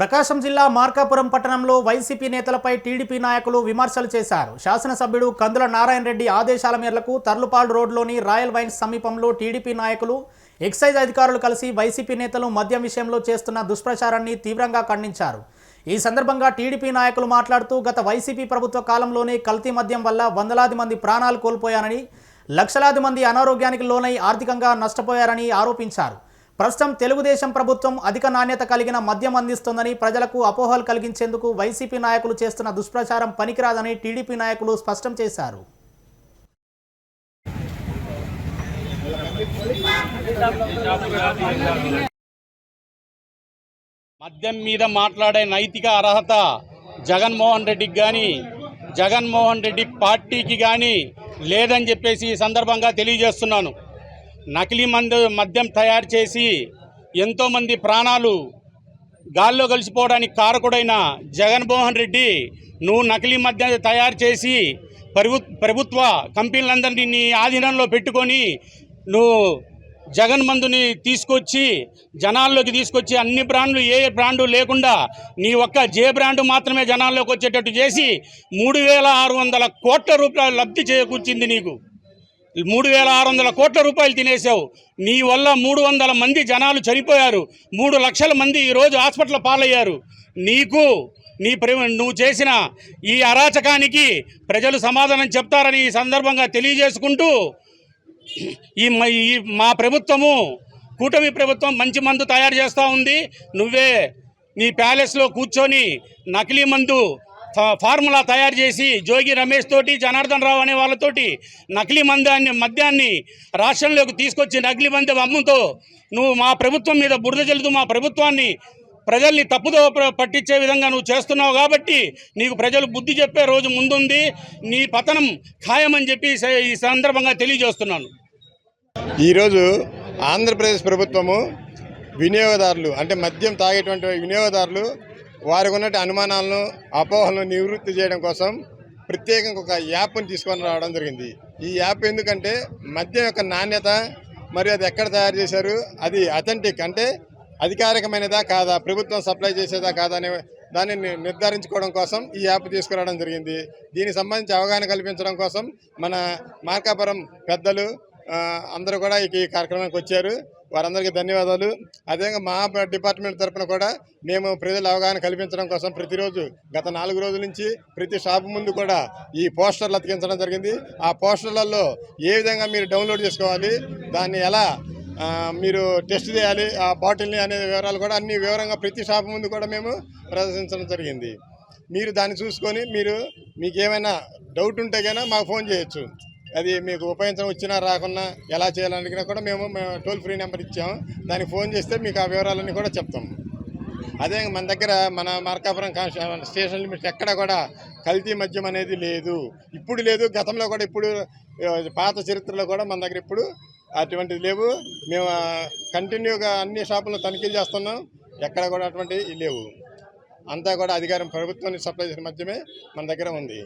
ప్రకాశం జిల్లా మార్కాపురం పట్టణంలో వైసీపీ నేతలపై టీడీపీ నాయకులు విమర్శలు చేశారు. శాసనసభ్యుడు కందుల నారాయణ రెడ్డి ఆదేశాల మేరకు తర్లుపాడు రోడ్లోని రాయల్ వైన్స్ సమీపంలో టీడీపీ నాయకులు, ఎక్సైజ్ అధికారులు కలిసి వైసీపీ నేతలు మద్యం విషయంలో చేస్తున్న దుష్ప్రచారాన్ని తీవ్రంగా ఖండించారు. ఈ సందర్భంగా టీడీపీ నాయకులు మాట్లాడుతూ గత వైసీపీ ప్రభుత్వ కాలంలోనే కల్తీ మద్యం వల్ల వందలాది మంది ప్రాణాలు కోల్పోయారని, లక్షలాది మంది అనారోగ్యానికి లోనై ఆర్థికంగా నష్టపోయారని ఆరోపించారు. ప్రస్తుతం తెలుగుదేశం ప్రభుత్వం అధిక నాణ్యత కలిగిన మద్యం అందిస్తుందని, ప్రజలకు అపోహలు కలిగించేందుకు వైసీపీ నాయకులు చేస్తున్న దుష్ప్రచారం పనికిరాదని టీడీపీ నాయకులు స్పష్టం చేశారు. మద్యం మీద మాట్లాడే నైతిక అర్హత జగన్మోహన్ రెడ్డికి కానీ, జగన్మోహన్ రెడ్డి పార్టీకి కానీ లేదని చెప్పేసి ఈ సందర్భంగా తెలియజేస్తున్నాను. నకిలీ మద్యం తయారు చేసి ఎంతోమంది ప్రాణాలు గాల్లో కలిసిపోవడానికి కారకుడైన జగన్మోహన్ రెడ్డి, నువ్వు నకిలీ మద్యం తయారు చేసి ప్రభుత్వ కంపెనీలందరినీ నీ ఆధీనంలో పెట్టుకొని నువ్వు జగన్ మందుని తీసుకొచ్చి జనాల్లోకి తీసుకొచ్చి అన్ని బ్రాండ్లు ఏ బ్రాండు లేకుండా నీ ఒక్క జే బ్రాండు మాత్రమే జనాల్లోకి వచ్చేటట్టు చేసి 3,600 కోట్ల రూపాయలు లబ్ధి చేకూర్చింది. నీకు 3,600 కోట్ల రూపాయలు తినేసావు. నీ వల్ల 300 మంది జనాలు చనిపోయారు. 3 లక్షల మంది ఈరోజు హాస్పిటల్ పాలయ్యారు. నువ్వు చేసిన ఈ అరాచకానికి ప్రజలు సమాధానం చెప్తారని ఈ సందర్భంగా తెలియజేసుకుంటూ, మా ప్రభుత్వము, కూటమి ప్రభుత్వం మంచి మందు తయారు చేస్తూ ఉంది. నువ్వే నీ ప్యాలెస్లో కూర్చొని నకిలీ మందు ఫార్ములా తయారు చేసి జోగి రమేష్ తోటి, జనార్దన్ రావు అనే వాళ్ళతోటి నకిలీ మద్యాన్ని రాష్ట్రంలోకి తీసుకొచ్చి నకిలీ మద్యం అమ్ముతో నువ్వు మా ప్రభుత్వం మీద బురద జల్లుతూ మా ప్రభుత్వాన్ని, ప్రజల్ని తప్పుదో పట్టించే విధంగా నువ్వు చేస్తున్నావు. కాబట్టి నీకు ప్రజలు బుద్ధి చెప్పే రోజు ముందుంది. నీ పతనం ఖాయమని చెప్పి ఈ సందర్భంగా తెలియజేస్తున్నాను. ఈరోజు ఆంధ్రప్రదేశ్ ప్రభుత్వము వినియోగదారులు, అంటే మద్యం తాగేటువంటి వినియోగదారులు వారికి ఉన్నట్టు అనుమానాలను, అపోహలను నివృత్తి చేయడం కోసం ప్రత్యేకంగా ఒక యాప్ని తీసుకొని రావడం జరిగింది. ఈ యాప్ ఎందుకంటే మద్యం యొక్క నాణ్యత మరియు అది ఎక్కడ తయారు చేశారు, అది అథెంటిక్ అంటే అధికారికమైనదా కాదా, ప్రభుత్వం సప్లై చేసేదా కాదా అనే దాన్ని నిర్ధారించుకోవడం కోసం ఈ యాప్ తీసుకురావడం జరిగింది. దీనికి సంబంధించి అవగాహన కల్పించడం కోసం మన మార్కాపురం పెద్దలు అందరూ కూడా ఈ కార్యక్రమానికి వచ్చారు. వారందరికీ ధన్యవాదాలు. అదేవిధంగా మా డిపార్ట్మెంట్ తరఫున కూడా మేము ప్రజల అవగాహన కల్పించడం కోసం ప్రతిరోజు గత 4 రోజుల నుంచి ప్రతి షాపు ముందు కూడా ఈ పోస్టర్లు అతికించడం జరిగింది. ఆ పోస్టర్లలో ఏ విధంగా మీరు డౌన్లోడ్ చేసుకోవాలి, దాన్ని ఎలా మీరు టెస్ట్ చేయాలి, ఆ బాటిల్ని అనే వివరాలు కూడా అన్ని వివరంగా ప్రతి షాపు ముందు కూడా మేము ప్రదర్శించడం జరిగింది. మీరు దాన్ని చూసుకొని మీకు ఏమైనా డౌట్ ఉంటే కనుక మాకు ఫోన్ చేయొచ్చు. అది మీకు ఉపయోగించడం వచ్చినా రాకున్నా ఎలా చేయాలనికినా కూడా మేము టోల్ ఫ్రీ నెంబర్ ఇచ్చాము. దానికి ఫోన్ చేస్తే మీకు ఆ వివరాలన్నీ కూడా చెప్తాం. అదే మన దగ్గర మన మార్కాపురం స్టేషన్ లిమిట్ ఎక్కడ కూడా కల్తీ మద్యం అనేది లేదు, ఇప్పుడు లేదు, గతంలో కూడా, ఇప్పుడు పాత చరిత్రలో కూడా మన దగ్గర ఇప్పుడు అటువంటిది లేవు. మేము కంటిన్యూగా అన్ని షాపులను తనిఖీలు చేస్తున్నాం, ఎక్కడ కూడా అటువంటివి లేవు. అంతా కూడా ప్రభుత్వాన్ని సప్లై చేసిన మద్యమే మన దగ్గర ఉంది.